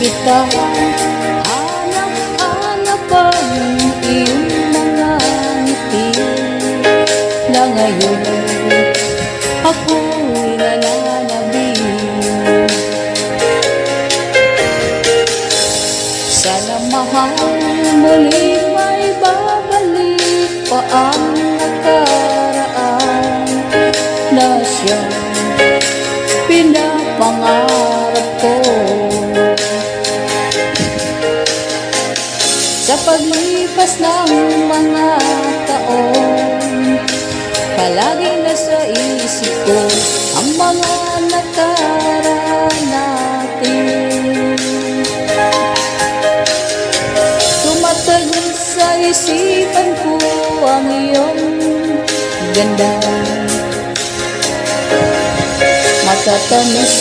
kita. Hanap-hanap ang iyong mga ngiti na ngayon ako'y nalalabing. Sana mahal muli may babalik pa ang nakaraan na siyang pinapangarap ko. Sa paglipas ng mga taon, palagi nasa isip ko ang mga nakaraan natin. Tumatagal sa isipan ko ang iyong ganda. Matatamis